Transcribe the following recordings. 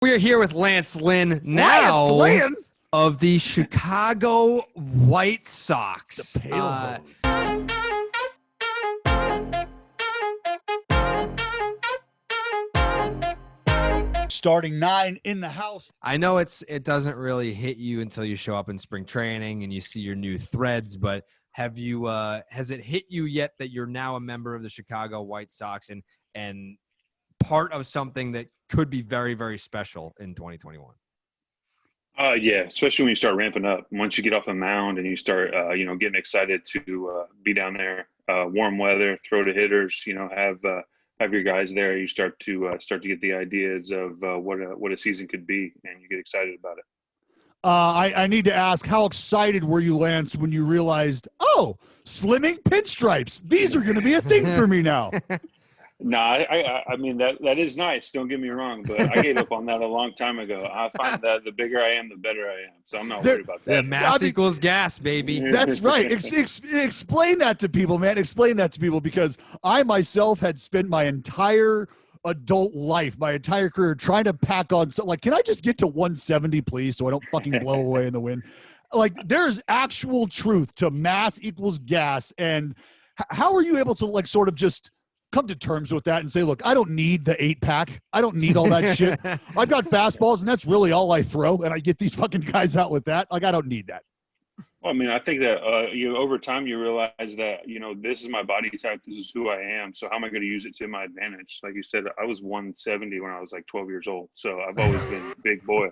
We are here with Lynn now Lynn? of the Chicago White Sox. The Pale Hose. Starting 9 in the house. I know it doesn't really hit you until you show up in spring training and you see your new threads, but has it hit you yet that you're now a member of the Chicago White Sox and part of something that could be very, very special in 2021? Yeah, especially when you start ramping up. Once you get off the mound and you start, getting excited to be down there, warm weather, throw to hitters, have your guys there. You start to get the ideas of what a season could be, and you get excited about it. I need to ask, how excited were you, Lance, when you realized, slimming pinstripes? These are going to be a thing for me now. No, I mean, that is nice. Don't get me wrong, but I gave up on that a long time ago. I find that the bigger I am, the better I am. So I'm not worried about that. Yeah, mass equals gas, baby. That's right. Explain that to people, man. Explain that to people, because I myself had spent my entire adult life, my entire career, trying to pack on. So, can I just get to 170, please, so I don't fucking blow away in the wind? There's actual truth to mass equals gas. And how are you able to, sort of just come to terms with that and say, look, I don't need the 8-pack. I don't need all that shit. I've got fastballs, and that's really all I throw, and I get these fucking guys out with that. I don't need that. Well, I mean, I think that over time you realize that, this is my body type. This is who I am. So how am I going to use it to my advantage? Like you said, I was 170 when I was 12 years old. So I've always been a big boy.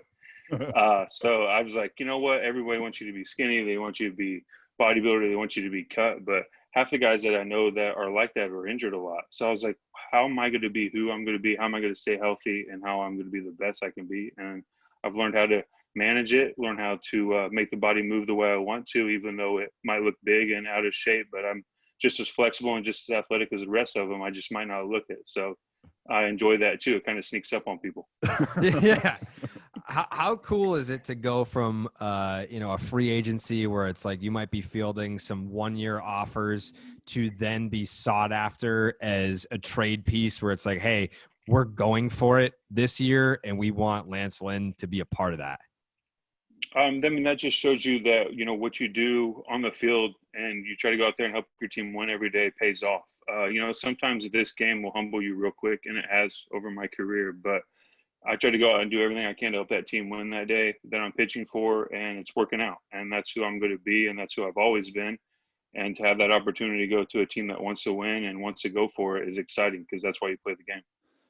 So I was like, you know what? Everybody wants you to be skinny. They want you to be bodybuilder. They want you to be cut. But half the guys that I know that are like that are injured a lot. So I was like, how am I going to be who I'm going to be? How am I going to stay healthy, and how I'm going to be the best I can be? And I've learned how to manage it, learn how to make the body move the way I want to, even though it might look big and out of shape, but I'm just as flexible and just as athletic as the rest of them. I just might not look it. So I enjoy that too. It kind of sneaks up on people. Yeah. How cool is it to go from, a free agency where it's like you might be fielding some 1-year offers to then be sought after as a trade piece where it's like, hey, we're going for it this year and we want Lance Lynn to be a part of that? I mean, that just shows you that, what you do on the field and you try to go out there and help your team win every day pays off. Sometimes this game will humble you real quick, and it has over my career, but I try to go out and do everything I can to help that team win that day that I'm pitching for, and it's working out. And that's who I'm going to be, and that's who I've always been. And to have that opportunity to go to a team that wants to win and wants to go for it is exciting, because that's why you play the game.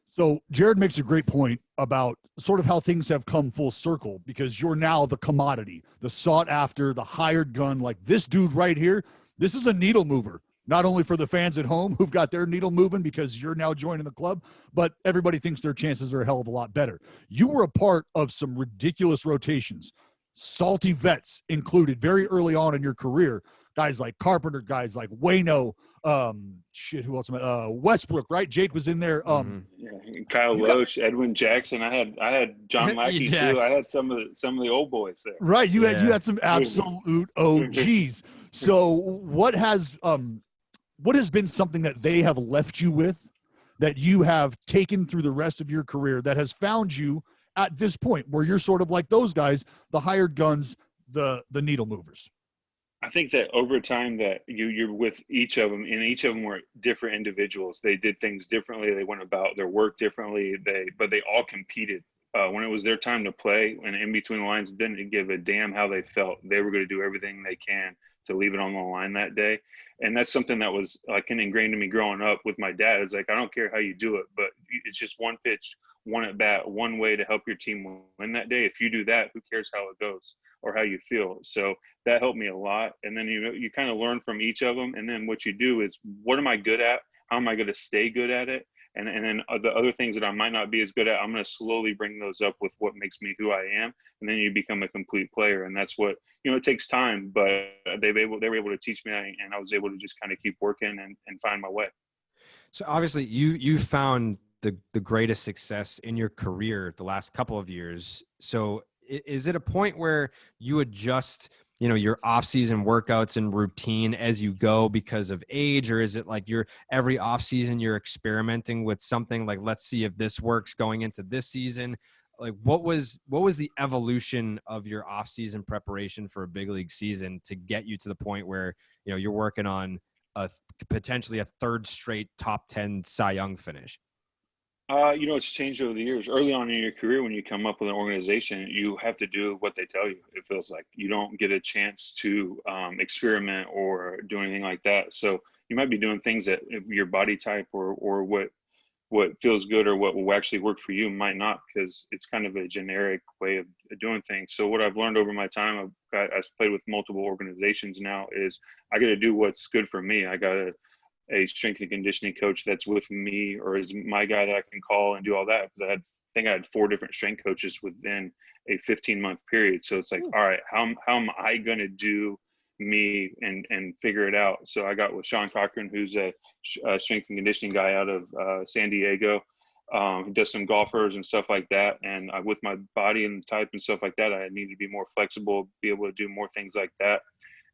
So Jared makes a great point about sort of how things have come full circle, because you're now the commodity, the sought after, the hired gun. Like this dude right here, this is a needle mover. Not only for the fans at home who've got their needle moving because you're now joining the club, but everybody thinks their chances are a hell of a lot better. You were a part of some ridiculous rotations, salty vets included very early on in your career. Guys like Carpenter, guys like Waino, who else? Westbrook, right? Jake was in there. Kyle Loesch, Edwin Jackson. I had John Lackey too. I had some of the old boys there. Right, you had some absolute OGs. So what has been something that they have left you with that you have taken through the rest of your career that has found you at this point where you're sort of like those guys, the hired guns, the needle movers? I think that over time that you're with each of them, and each of them were different individuals. They did things differently. They went about their work differently. But they all competed. When it was their time to play, and in between the lines, didn't give a damn how they felt. They were going to do everything they can to leave it on the line that day. And that's something that was ingrained in me growing up with my dad. It's like, I don't care how you do it, but it's just one pitch, one at bat, one way to help your team win that day. If you do that, who cares how it goes or how you feel? So that helped me a lot. And then you kind of learn from each of them. And then what you do is, what am I good at? How am I going to stay good at it? And then the other things that I might not be as good at, I'm going to slowly bring those up with what makes me who I am. And then you become a complete player. And that's what, it takes time, but they were able to teach me, and I was able to just kind of keep working and find my way. So obviously you found the greatest success in your career the last couple of years. So is it a point where you adjust, your off-season workouts and routine as you go because of age, or is it like every off-season you're experimenting with something like, let's see if this works going into this season? like what was the evolution of your off-season preparation for a big league season to get you to the point where, you know, you're working on potentially a third straight top 10 Cy Young finish? You know, it's changed over the years. Early on in your career, when you come up with an organization, you have to do what they tell you. It feels like you don't get a chance to experiment or do anything like that. So you might be doing things that your body type or what feels good or what will actually work for you might not, because it's kind of a generic way of doing things. So what I've learned over my time, I've played with multiple organizations now, is I got to do what's good for me. I got to a strength and conditioning coach that's with me or is my guy that I can call and do all that. Because I think I had 4 different strength coaches within a 15-month period. So it's like, all right, how am I going to do me and figure it out? So I got with Sean Cochran, who's a strength and conditioning guy out of San Diego. He does some golfers and stuff like that. And with my body and type and stuff like that, I needed to be more flexible, be able to do more things like that.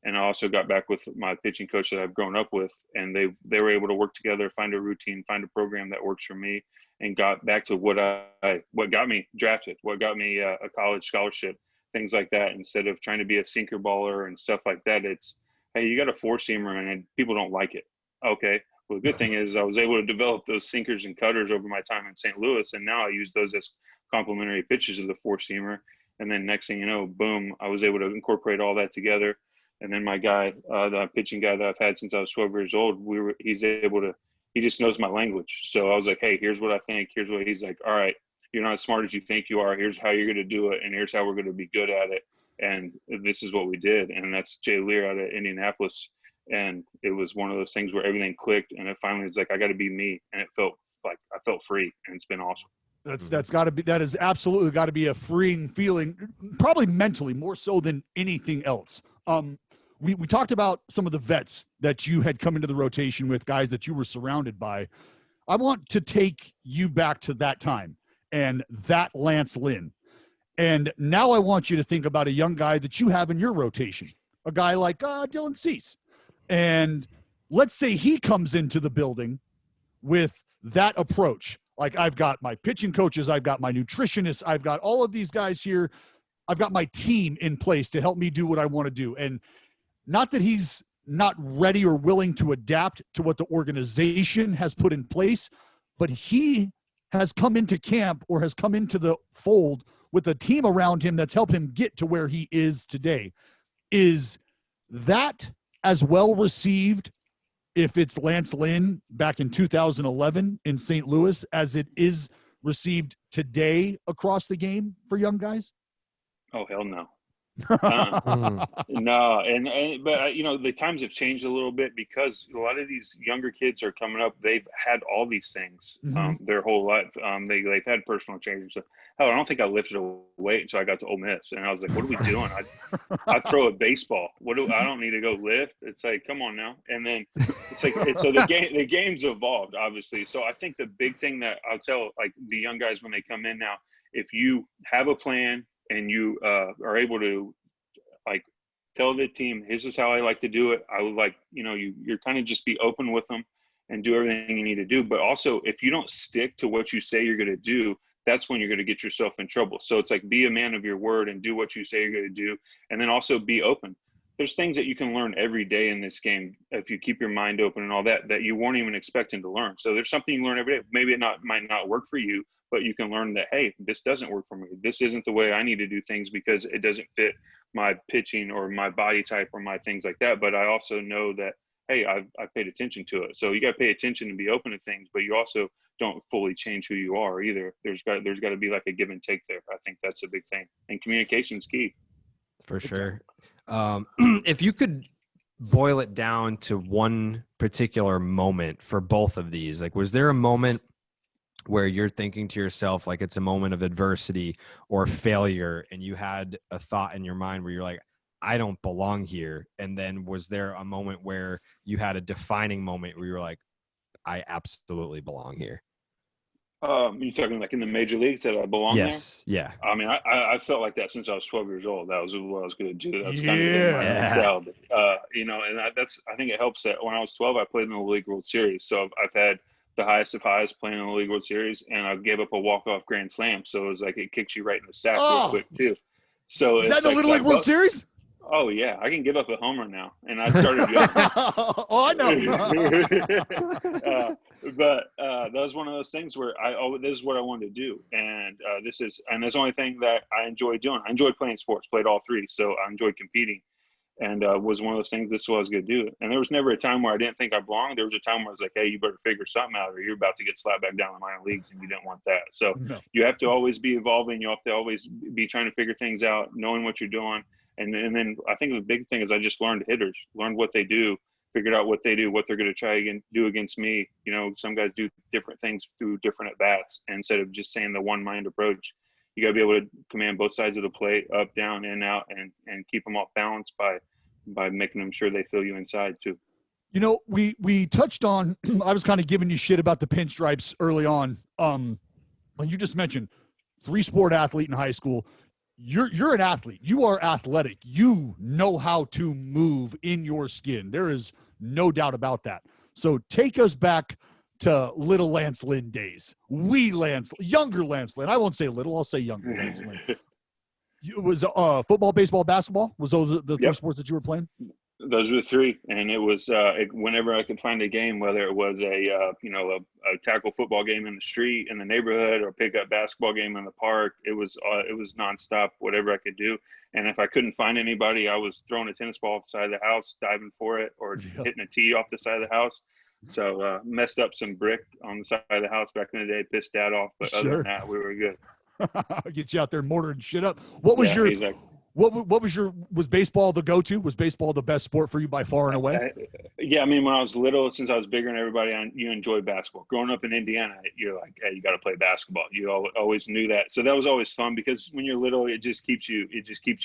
And I also got back with my pitching coach that I've grown up with, and they were able to work together, find a routine, find a program that works for me, and got back to what got me drafted, what got me a college scholarship, things like that. Instead of trying to be a sinker baller and stuff like that, it's, hey, you got a 4-seamer and people don't like it. Okay. Well, the good thing is I was able to develop those sinkers and cutters over my time in St. Louis, and now I use those as complementary pitches of the 4-seamer. And then next thing you know, boom, I was able to incorporate all that together. And then my guy, the pitching guy that I've had since I was 12 years old, he just knows my language. So I was like, hey, here's what I think. Here's what he's like, all right, you're not as smart as you think you are. Here's how you're going to do it. And here's how we're going to be good at it. And this is what we did. And that's Jay Lear out of Indianapolis. And it was one of those things where everything clicked. And it finally was like, I got to be me. And it felt like I felt free. And it's been awesome. That is absolutely got to be a freeing feeling, probably mentally more so than anything else. We talked about some of the vets that you had come into the rotation with, guys that you were surrounded by. I want to take you back to that time and that Lance Lynn. And now I want you to think about a young guy that you have in your rotation, a guy like Dylan Cease. And let's say he comes into the building with that approach. Like, I've got my pitching coaches, I've got my nutritionists, I've got all of these guys here. I've got my team in place to help me do what I want to do. And not that he's not ready or willing to adapt to what the organization has put in place, but he has come into camp or has come into the fold with a team around him that's helped him get to where he is today. Is that as well received if it's Lance Lynn back in 2011 in St. Louis as it is received today across the game for young guys? Oh, hell no. No, but you know, the times have changed a little bit because a lot of these younger kids are coming up. They've had all these things their whole life. They've had personal changes. So, hell, I don't think I lifted a weight until I got to Ole Miss, and I was like, "What are we doing? I throw a baseball. I don't need to go lift." It's like, come on now. And then it's like, so the game's evolved, obviously. So I think the big thing that I'll tell like the young guys when they come in now, if you have a plan and you are able to like tell the team, this is how I like to do it. I would like, you know, you're kind of just be open with them and do everything you need to do. But also if you don't stick to what you say you're going to do, that's when you're going to get yourself in trouble. So it's like, be a man of your word and do what you say you're going to do. And then also be open. There's things that you can learn every day in this game if you keep your mind open and all that you weren't even expecting to learn. So there's something you learn every day. Maybe it might not work for you, but you can learn that, hey, this doesn't work for me. This isn't the way I need to do things because it doesn't fit my pitching or my body type or my things like that. But I also know that, hey, I've paid attention to it. So you got to pay attention and be open to things, but you also don't fully change who you are either. There's got to be like a give and take there. I think that's a big thing. And communication is key. For sure. If you could boil it down to one particular moment for both of these, like, was there a moment where you're thinking to yourself, like it's a moment of adversity or failure, and you had a thought in your mind where you're like, I don't belong here? And then was there a moment where you had a defining moment where you were like, I absolutely belong here? You're talking like in the major leagues that I belong there? Yes. Yeah. I mean, I felt like that since I was 12 years old. That was what I was going to do. That's kind of been my mentality. You know, and I think it helps that when I was 12, I played in the League World Series. So I've had the highest of highs playing in the League World Series, and I gave up a walk-off grand slam. So it was like it kicks you right in the sack real quick too. So is it's that the like Little League World Series? Oh yeah, I can give up a homer now, and I started young. Oh, I know. But that was one of those things where this is what I wanted to do, and that's the only thing that I enjoy doing. I enjoyed playing sports, played all three, so I enjoyed competing, and was one of those things. This is what I was going to do, and there was never a time where I didn't think I belonged. There was a time where I was like, hey, you better figure something out, or you're about to get slapped back down the minor leagues, and you didn't want that. So you have to always be evolving. You have to always be trying to figure things out, knowing what you're doing. And then I think the big thing is I just learned hitters, learned what they do, figured out what they do, what they're going to try to do against me. You know, some guys do different things through different at-bats. Instead of just saying the one-mind approach, you got to be able to command both sides of the plate, up, down, in, out, and keep them off balance by making them sure they feel you inside too. You know, we touched on, I was kind of giving you shit about the pinstripes early on. When you just mentioned 3-sport athlete in high school. You're an athlete. You are athletic. You know how to move in your skin. There is no doubt about that. So take us back to little Lance Lynn days. Younger Lance Lynn. I won't say little. I'll say younger Lance Lynn. It was football, baseball, basketball. Was those the three sports that you were playing? Those were the three, and it was whenever I could find a game, whether it was a tackle football game in the street in the neighborhood or pick up basketball game in the park. It was nonstop, whatever I could do. And if I couldn't find anybody, I was throwing a tennis ball off the side of the house, diving for it, or hitting a tee off the side of the house. So messed up some brick on the side of the house back in the day, pissed Dad off. But other than that, we were good. Get you out there mortaring shit up. What was exactly. Was baseball the go-to? Was baseball the best sport for you by far and away? Yeah, I mean, when I was little, since I was bigger than everybody, you enjoy basketball. Growing up in Indiana, you're like, hey, you got to play basketball. You always knew that. So that was always fun because when you're little, it just keeps you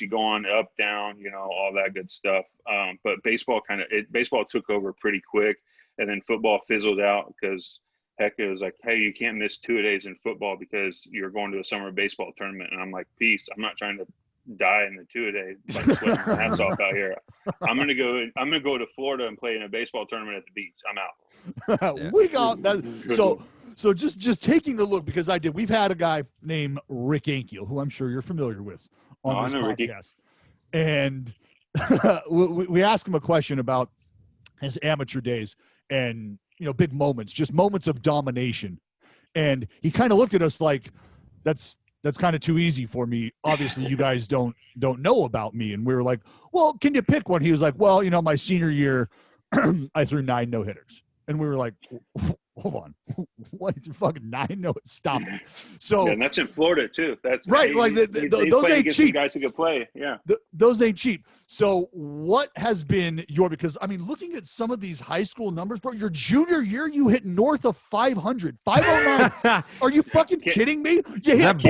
going up, down, all that good stuff. But baseball baseball took over pretty quick, and then football fizzled out because heck, it was like, hey, you can't miss 2-a-days in football because you're going to a summer baseball tournament. And I'm like, peace. I'm not trying to die in the 2-a-day, like sweating my ass off out here. I'm gonna go to Florida and play in a baseball tournament at the beach. I'm out. We got that. So just taking a look, because we've had a guy named Rick Ankiel, who I'm sure you're familiar with on this podcast. Ricky. And we asked him a question about his amateur days and big moments, just moments of domination. And he kind of looked at us like, that's kind of too easy for me. Obviously, you guys don't know about me. And we were like, well, can you pick one? He was like, well, my senior year, I threw 9 no-hitters. And we were like, hold on. What? Fucking 9 no? Stop it. So, and that's in Florida, too. That's right. Like, those ain't cheap. Guys who could play. Yeah. Those ain't cheap. So what has been because, I mean, looking at some of these high school numbers, bro, your junior year, you hit north of 500, 509. Are you fucking kidding me? You hit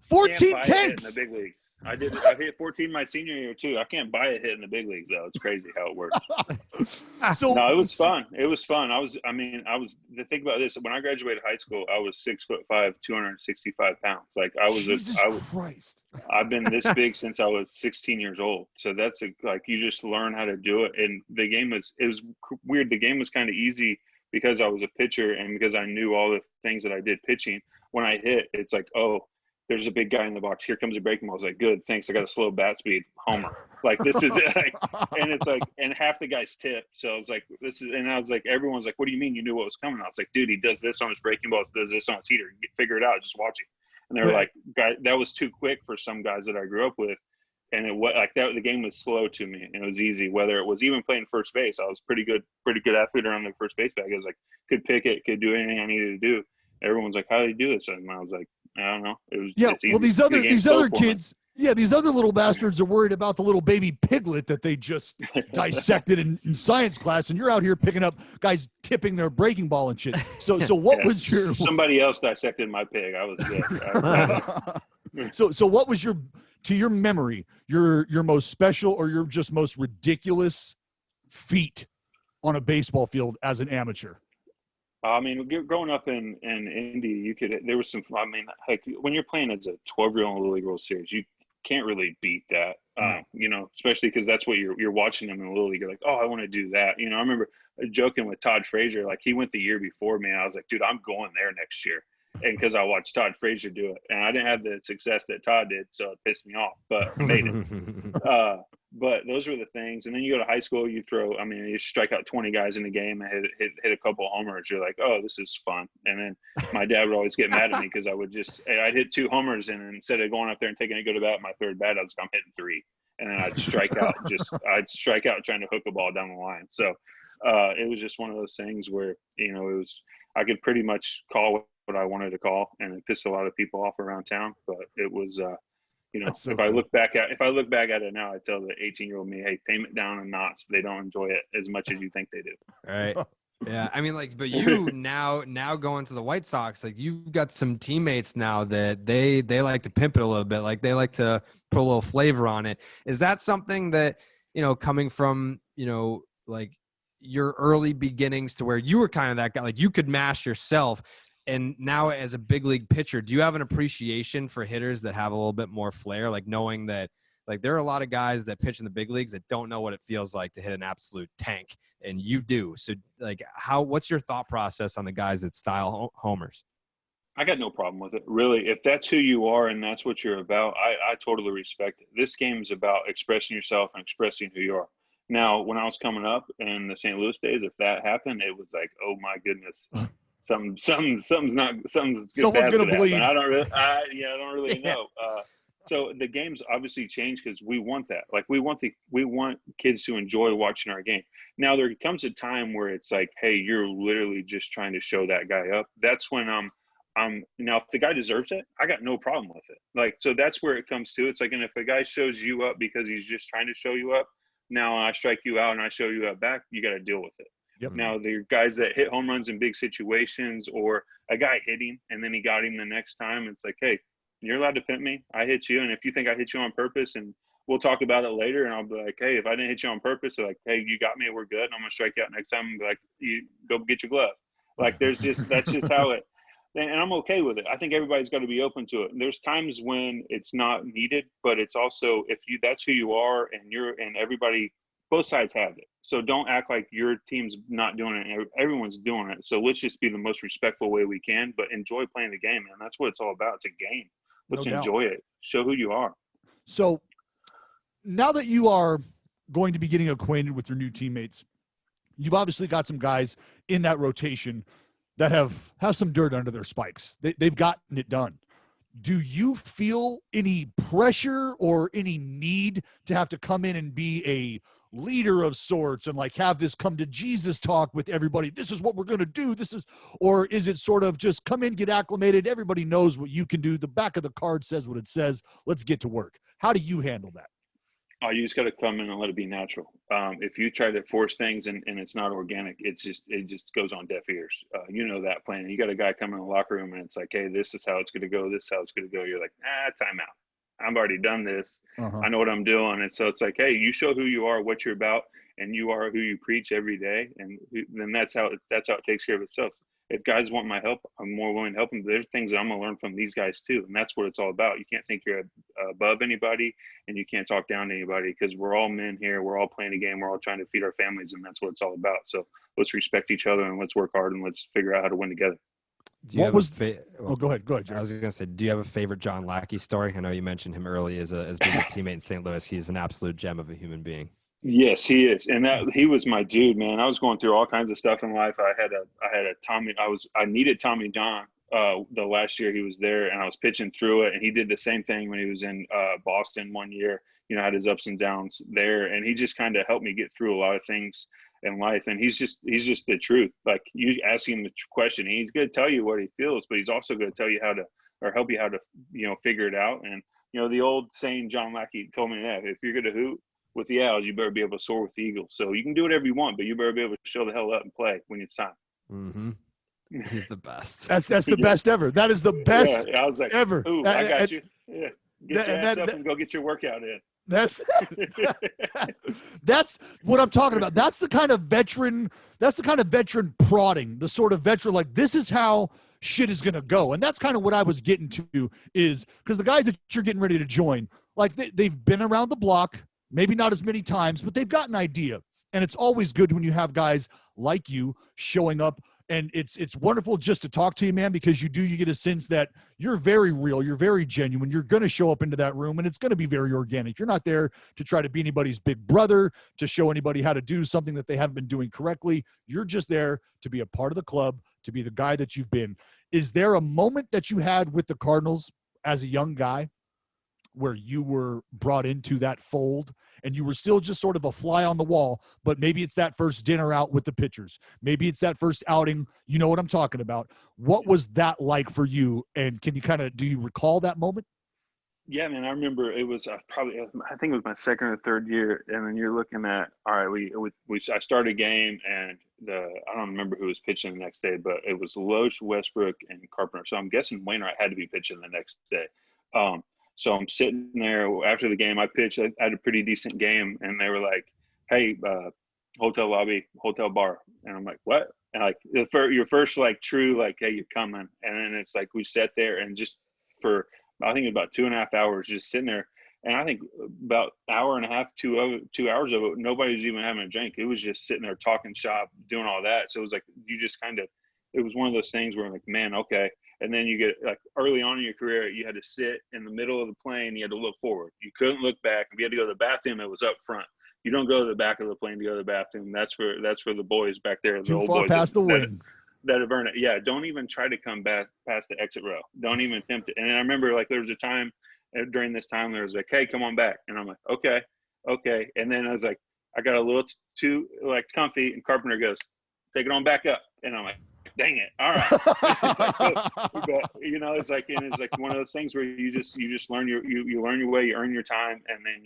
14 tanks. In the big leagues. I hit 14 my senior year too. I can't buy a hit in the big leagues though. It's crazy how it works. No, it was fun. It was fun. To think about this. When I graduated high school, I was 6'5", 265 pounds. Like Jesus Christ. I've been this big since I was 16 years old. So that's you just learn how to do it. And it was weird. The game was kind of easy because I was a pitcher and because I knew all the things that I did pitching. When I hit, it's like, oh, there's a big guy in the box. Here comes a breaking ball. I was like, good, thanks. I got a slow bat speed. Homer. Like, this is it. And it's like, and half the guys tip. So I was like, and I was like, everyone's like, what do you mean you knew what was coming? I was like, dude, he does this on his breaking ball. Does this on his heater. Figure it out. Just watch it. And they were like, guy, that was too quick for some guys that I grew up with. And it was like that. The game was slow to me, and it was easy. Whether it was even playing first base, I was pretty good athlete around the first base bag. I was like, could pick it, could do anything I needed to do. Everyone's like, how do you do this? And I was like, I don't know. Well, these other kids, these other little bastards are worried about the little baby piglet that they just dissected in science class, and you're out here picking up guys tipping their breaking ball and shit. So what was your? Somebody else dissected my pig. I was sick. So what was to your memory, your most special or your just most ridiculous feat on a baseball field as an amateur? I mean, growing up in Indy, there was some. I mean, heck, when you're playing as a 12-year-old in the League World Series, can't really beat that. You know, especially because that's what you're watching them in the Little League. You're like, oh, I want to do that. You know, I remember joking with Todd Frazier, like he went the year before me. And I was like, dude, I'm going there next year. And because I watched Todd Frazier do it, and I didn't have the success that Todd did, so it pissed me off. But I made it. But those were the things. And then you go to high school, you strike out 20 guys in the game and hit a couple of homers. You're like, oh, this is fun. And then my dad would always get mad at me because I'd hit 2 homers, and instead of going up there and taking a go to bat my third bat, I was like, I'm hitting 3. And then I'd strike out trying to hook a ball down the line. So it was just one of those things where, you know, I could pretty much call what I wanted to call, and it pissed a lot of people off around town. But it was, you know, so if I look back at it now, I tell the 18-year-old me, hey, tame it down a notch. They don't enjoy it as much as you think they do. Right. Yeah. I mean, like, but you now going to the White Sox, like you've got some teammates now that they like to pimp it a little bit. Like they like to put a little flavor on it. Is that something that, you know, coming from, you know, like your early beginnings to where you were kind of that guy, like you could mash yourself, and now as a big league pitcher, do you have an appreciation for hitters that have a little bit more flair? Like knowing that, like there are a lot of guys that pitch in the big leagues that don't know what it feels like to hit an absolute tank, and you do. So like what's your thought process on the guys that style homers? I got no problem with it, really. If that's who you are and that's what you're about, I totally respect it. This game is about expressing yourself and expressing who you are. Now, when I was coming up in the St. Louis days, if that happened, it was like, oh my goodness. Someone's gonna bleed. I don't really know. So the game's obviously changed because we want that. Like we want kids to enjoy watching our game. Now there comes a time where it's like, hey, you're literally just trying to show that guy up. That's when now if the guy deserves it, I got no problem with it. Like, so that's where it comes to. It's like, and if a guy shows you up because he's just trying to show you up, now I strike you out and I show you up back, you got to deal with it. Yep. Now, there are guys that hit home runs in big situations, or a guy hitting and then he got him the next time. It's like, hey, you're allowed to pimp me. I hit you. And if you think I hit you on purpose, and we'll talk about it later, and I'll be like, hey, if I didn't hit you on purpose, they're like, hey, you got me, we're good. And I'm going to strike you out next time and be like, you go get your glove. Like that's just how it, and I'm okay with it. I think everybody's got to be open to it. And there's times when it's not needed, but it's also, that's who you are, and everybody, both sides have it. So don't act like your team's not doing it. Everyone's doing it. So let's just be the most respectful way we can, but enjoy playing the game, man. That's what it's all about. It's a game. Let's enjoy it. Show who you are. So now that you are going to be getting acquainted with your new teammates, you've obviously got some guys in that rotation that have some dirt under their spikes. They've gotten it done. Do you feel any pressure or any need to have to come in and be a leader of sorts and like have this come to Jesus talk with everybody? This is what we're going to do. Or is it sort of just come in, get acclimated? Everybody knows what you can do. The back of the card says what it says. Let's get to work. How do you handle that? Oh, you just got to come in and let it be natural. If you try to force things and it's not organic, it just goes on deaf ears. You know that playing. You got a guy come in the locker room and it's like, hey, this is how it's going to go. This is how it's going to go. You're like, time out. I've already done this. I know what I'm doing. And so it's like, hey, you show who you are, what you're about, and you are who you preach every day. And then that's how it takes care of itself. If guys want my help, I'm more willing to help them. There's things that I'm going to learn from these guys too. And that's what it's all about. You can't think you're above anybody, and you can't talk down to anybody, because we're all men here. We're all playing a game. We're all trying to feed our families, and that's what it's all about. So let's respect each other and let's work hard and let's figure out how to win together. Go ahead, Jared. I was going to say, do you have a favorite John Lackey story? I know you mentioned him early as being a teammate in St. Louis. He's an absolute gem of a human being. Yes, he is. And he was my dude, man. I was going through all kinds of stuff in life. I had a Tommy. I needed Tommy John the last year he was there, and I was pitching through it. And he did the same thing when he was in Boston one year. You know, had his ups and downs there, and he just kind of helped me get through a lot of things in life. And he's just the truth. Like, you ask him the question, he's going to tell you what he feels, but he's also going to tell you how to, or help you how to, figure it out. And the old saying, John Lackey told me that if you're going to hoot with the Owls, you better be able to soar with the Eagles. So you can do whatever you want, but you better be able to show the hell up and play when it's time. Mm-hmm. He's the best. That's the best ever. That is the best I was like, ever. Ooh, I got you. Yeah. Get your ass up and go get your workout in. That's what I'm talking about. That's the kind of veteran prodding, the sort of veteran, like, this is how shit is going to go. And that's kind of what I was getting to, is because the guys that you're getting ready to join, like they've been around the block, maybe not as many times, but they've got an idea. And it's always good when you have guys like you showing up. And it's wonderful just to talk to you, man, because you get a sense that you're very real, you're very genuine, you're going to show up into that room, and it's going to be very organic. You're not there to try to be anybody's big brother, to show anybody how to do something that they haven't been doing correctly. You're just there to be a part of the club, to be the guy that you've been. Is there a moment that you had with the Cardinals as a young guy where you were brought into that fold and you were still just sort of a fly on the wall, but maybe it's that first dinner out with the pitchers, maybe it's that first outing, you know what I'm talking about? What was that like for you? And can you do you recall that moment? Yeah, man, I remember it was I think it was my second or third year, and then you're looking at, all right, I started a game, and I don't remember who was pitching the next day, but it was Loesch, Westbrook, and Carpenter. So I'm guessing Wainwright had to be pitching the next day. So I'm sitting there after the game. I pitched. I had a pretty decent game, and they were like, "Hey, hotel lobby, hotel bar," and I'm like, "What?" And like your first like true like, "Hey, you're coming," and then it's like we sat there and just for I think about 2.5 hours just sitting there, and I think about hour and a half, 2 hours of it, nobody was even having a drink. It was just sitting there talking shop, doing all that. So it was like you just it was one of those things where I'm like, man, okay. And then you get like early on in your career, you had to sit in the middle of the plane. You had to look forward. You couldn't look back. If you had to go to the bathroom, it was up front. You don't go to the back of the plane to go to the bathroom. That's for the boys back there. The Too old far boys past the wind. That have earned it. Yeah, don't even try to come back past the exit row. Don't even attempt it. And I remember like there was a time during this time there was like, hey, come on back. And I'm like, okay. And then I was like, I got a little too like comfy, and Carpenter goes, take it on back up. And I'm like, dang it. All right. It's like, but, it's like one of those things where you just learn you learn your way, you earn your time. And then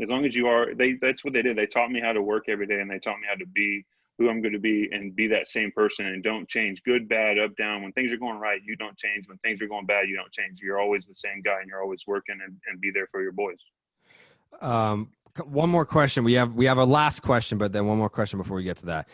as long as you are, that's what they did. They taught me how to work every day, and they taught me how to be who I'm going to be and be that same person, and don't change. Good, bad, up, down. When things are going right, you don't change. When things are going bad, you don't change. You're always the same guy, and you're always working and be there for your boys. One more question. We have our last question, but then one more question before we get to that.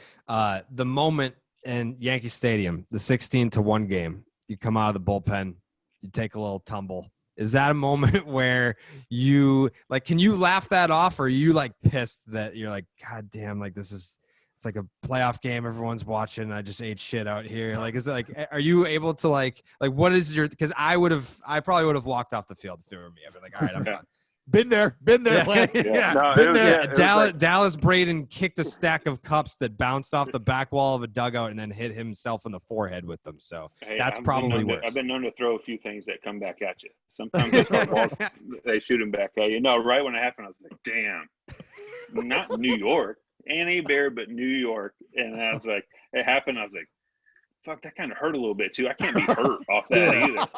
The moment in Yankee Stadium, the 16-1 game, you come out of the bullpen, you take a little tumble. Is that a moment where you like, can you laugh that off, or are you like pissed that you're like, God damn, like it's like a playoff game, everyone's watching, and I just ate shit out here. Like, is it like, are you able to like what is your, because I probably would have walked off the field if it were me. I'd be like, all right, I'm done. Been there, Lance. Yeah. No, been there. Dallas Braden kicked a stack of cups that bounced off the back wall of a dugout and then hit himself in the forehead with them. So that's probably worse. I've been known to throw a few things that come back at you. Sometimes those hard balls, they shoot them back at you. No, right when it happened, I was like, damn, not New York. Annie Bear, but New York. And I was like, it happened. I was like, fuck, that kind of hurt a little bit too. I can't be hurt off that either.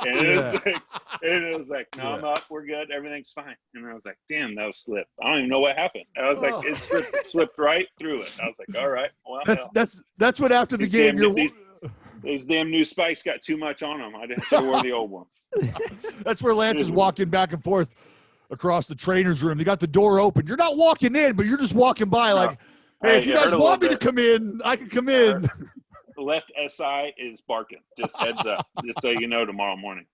And it was like, no, I'm up. We're good. Everything's fine. And I was like, damn, that was slip. I don't even know what happened. I was like, it slipped right through it. I was like, all right. Well, that's what after the game those damn new spikes got too much on them. I should have wore the old ones. That's where Lance is walking back and forth across the trainer's room. They got the door open. You're not walking in, but you're just walking by like, hey, if you guys want me to come in, I can come in. Left SI is barking. Just heads up. Just so you know tomorrow morning.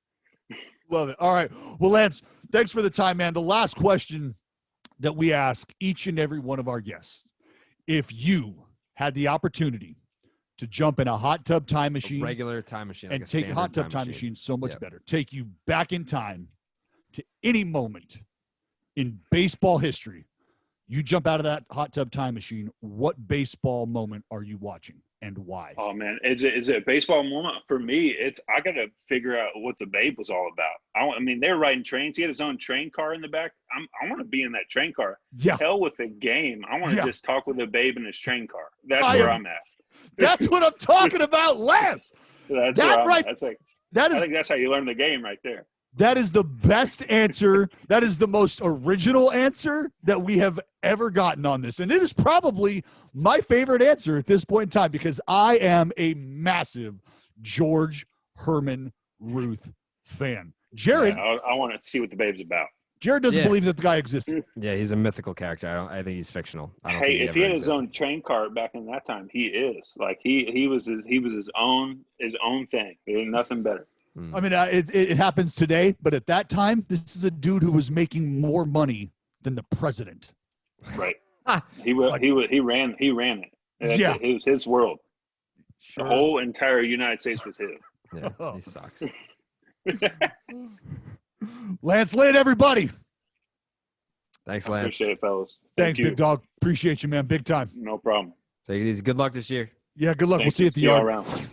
Love it. All right. Well, Lance, thanks for the time, man. The last question that we ask each and every one of our guests, if you had the opportunity to jump in a hot tub time machine, regular time machine, and take a hot tub time machine so much better, take you back in time to any moment in baseball history, you jump out of that hot tub time machine, what baseball moment are you watching and why? Oh man, is it a baseball moment? For me, I got to figure out what the Babe was all about. I mean, they were riding trains. He had his own train car in the back. I want to be in that train car. Yeah. Hell with the game. I want to just talk with the Babe in his train car. That's where I'm at. That's what I'm talking about, Lance. I think that's how you learn the game right there. That is the best answer. That is the most original answer that we have ever gotten on this. And it is probably my favorite answer at this point in time because I am a massive George Herman Ruth fan. Jared. Yeah, I want to see what the Babe's about. Jared doesn't Yeah. believe that the guy existed. Yeah, he's a mythical character. I think he's fictional. I don't Hey, think if he ever had his own existed. train cart back in that time, he is like he was his own thing. There's nothing better. I mean, it happens today, but at that time, this is a dude who was making more money than the president. Right. He ran it. Yeah. It was his world. Sure. The whole entire United States was his. Yeah, he sucks. Lance Lynn, everybody. Thanks, Lance. Appreciate it, fellas. Thanks, Thank you. big dog. Appreciate you, man. Big time. No problem. Take it easy. Good luck this year. Yeah, good luck. Thanks. We'll see you at the See y'all yard. around.